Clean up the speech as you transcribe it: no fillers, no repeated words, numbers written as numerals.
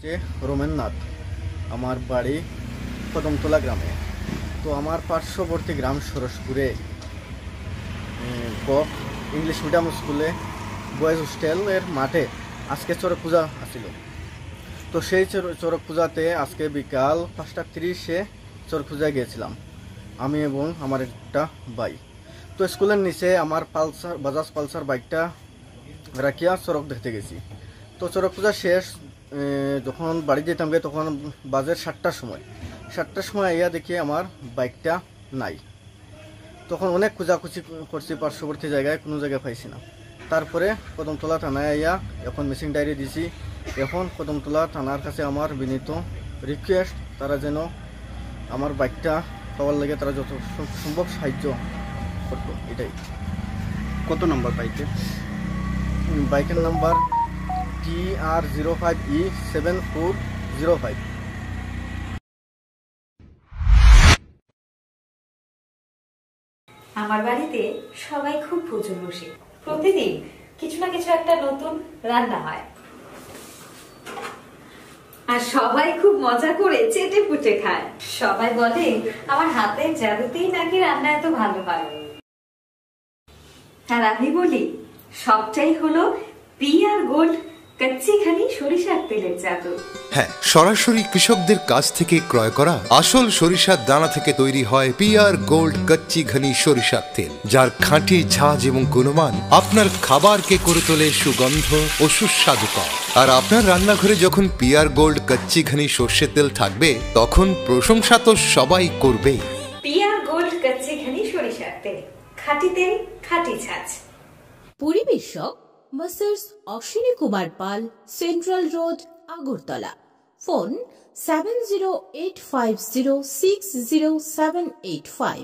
যে রোমেন নাথ, আমার বাড়ি কদমতলা গ্রামে। তো আমার পার্শ্ববর্তী গ্রাম সরসপুরে ইংলিশ মিডিয়াম স্কুলে বয়েজ হোস্টেলের মাঠে আজকে চড়ক পূজা আসিল। তো সেই চড়ক পূজাতে আজকে বিকাল 5:30-এ চড়ক পূজায় গিয়েছিলাম আমি এবং আমার একটা ভাই। তো স্কুলের নিচে আমার বাজাজ পালসার বাইকটা রাখিয়া চড়ক দেখতে গেছি। তো চড়ক পূজা শেষ, যখন বাড়ি যেতাম গে তখন বাজে 7টার সময় আইয়া দেখি আমার বাইকটা নাই। তখন অনেক খোঁজাখুঁজি করছি, পার্শ্ববর্তী জায়গায় কোনো জায়গায় পাইছি না। তারপরে কদমতলা থানায় আইয়া এখন মিসিং ডায়েরি দিছি। এখন কদমতলা থানার কাছে আমার বিনীত রিকোয়েস্ট, তারা যেন আমার বাইকটা পাওয়ার লাগে তারা যত সম্ভব সাহায্য করতো। এটাই। কত নম্বর বাইকের নাম্বার TR05E7405। আমার বাড়িতে সবাই খুব প্রচুর বসে, প্রতিদিন কিছু না কিছু একটা নতুন রান্না হয়, আর সবাই খুব মজা করে চেটে পুটে খায়। সবাই বলে আমার হাতের জাদুতেই নাকি রান্না এত ভালো হয়। আর আমি বলি সবটাই হলো পিআর গোল্ড কচ্চিঘানি সরিষার তেলের জাদু। হ্যাঁ, সরাসরি কৃষকদের কাছ থেকে ক্রয় করা আসল সরিষার দানা থেকে তৈরি হয় পিআর গোল্ড কচ্চি ঘনি সরিষার তেল, যার খাঁটি ঝাঁজ এবং গুণমান আপনার খাবারকে করে তোলে সুগন্ধ ও সুস্বাদুকর। আর আপনার রান্নাঘরে যখন পিআর গোল্ড কচ্চি ঘনি সর্ষের তেল থাকবে তখন প্রশংসা তো সবাই করবেই। পিআর গোল্ড কচ্চি ঘনি সরিষার তেল, খাঁটি তেল, খাঁটি ঝাঁজ। পরিবেশক masters Ashwini Kumar Pal, central road, Agartala. Phone 7085060785।